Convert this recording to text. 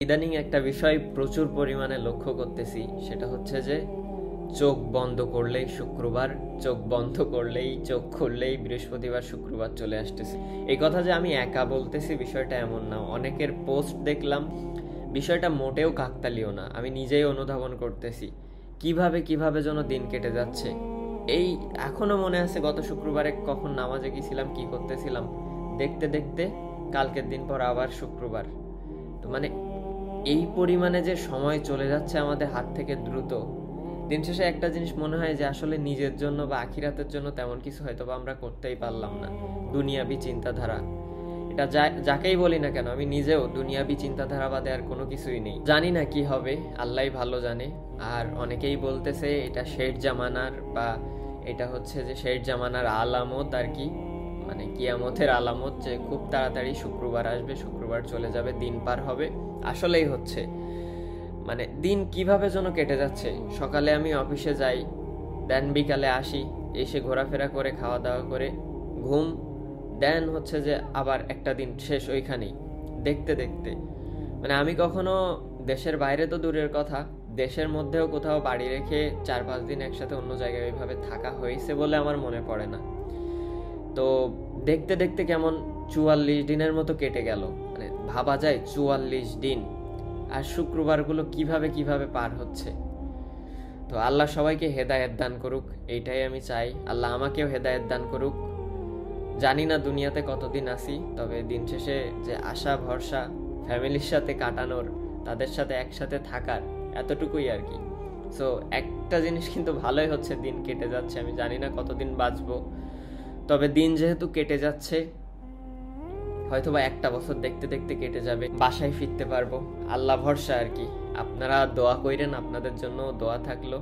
ইদানিং একটা বিষয় প্রচুর পরিমাণে লক্ষ্য করতেছি, সেটা হচ্ছে যে চোখ বন্ধ করলেই শুক্রবার, চোখ বন্ধ করলেই চোখ খুললেই বৃহস্পতিবার শুক্রবার চলে আসতেছে। এই কথা যে আমি একা বলতেছি বিষয়টা এমন না, অনেকের পোস্ট দেখলাম। বিষয়টা মোটেও কাকতালীয় না, আমি নিজেই অনুধাবন করতেছি কিভাবে কিভাবে যেন দিন কেটে যাচ্ছে। এই এখনো মনে আছে গত শুক্রবারে কখন নামাজে গেছিলাম, কি করতেছিলাম, দেখতে দেখতে কালকের দিন পর আবার শুক্রবার। তো মানে এই পরিমাণে যে সময় চলে যাচ্ছে আমাদের হাত থেকে দ্রুত, দিন শেষে একটা জিনিস মনে হয় যে আসলে নিজের জন্য বা আখিরাতের জন্য তেমন কিছু হয়তো বা আমরা করতেই পারলাম না। দুনিয়াবি চিন্তাধারা, এটা যাকেই বলি না কেন, আমি নিজেও দুনিয়াবি চিন্তাধারা বাদে আর কোনো কিছুই নেই। জানি না কি হবে, আল্লাহই ভালো জানে। আর অনেকেই বলতেছে এটা শেষ জামানার, বা এটা হচ্ছে যে শেষ জামানার আলামত আর কি, মানে কিয়ামতের আলামত, যে খুব তাড়াতাড়ি শুক্রবার আসবে, শুক্রবার চলে যাবে, দিন পার হবে। আসলেই হচ্ছে, মানে দিন কিভাবে যেন কেটে যাচ্ছে। সকালে আমি অফিসে যাই, দেন বিকালে আসি, এসে ঘোরাফেরা করে খাওয়া দাওয়া করে ঘুম, দেন হচ্ছে যে আবার একটা দিন শেষ ওইখানেই। দেখতে দেখতে মানে আমি কখনো দেশের বাইরে তো দূরের কথা, দেশের মধ্যেও কোথাও বাড়ি রেখে 4-5 দিন একসাথে অন্য জায়গায় ওইভাবে থাকা হয়েছে বলে আমার মনে পড়ে না। তো দেখতে দেখতে কেমন 44 দিনের মতো কেটে গেল, মানে ভাবা যায় 44 দিন, আর শুক্রবারগুলো কিভাবে কিভাবে পার হচ্ছে। তো আল্লাহ সবাইকে হেদায়েত দান করুক, এইটাই আমি চাই। আল্লাহ আমাকেও হেদায়েত দান করুক। জানি না দুনিয়াতে কতদিন আসি, তবে দিন শেষে যে আশা ভরসা ফ্যামিলির সাথে কাটানোর, তাদের সাথে একসাথে থাকার, এতটুকুই আর কি। সো একটা জিনিস কিন্তু ভালোই হচ্ছে, দিন কেটে যাচ্ছে। আমি জানি না কতদিন বাঁচবো, তবে দিন যেহেতু কেটে যাচ্ছে, হয়তোবা একটা বছর দেখতে দেখতে কেটে যাবে, বাসায় ফিরতে পারবো, আল্লাহ ভরসা আর কি। আপনারা দোয়া কইরেন, আপনাদের জন্য দোয়া থাকলো।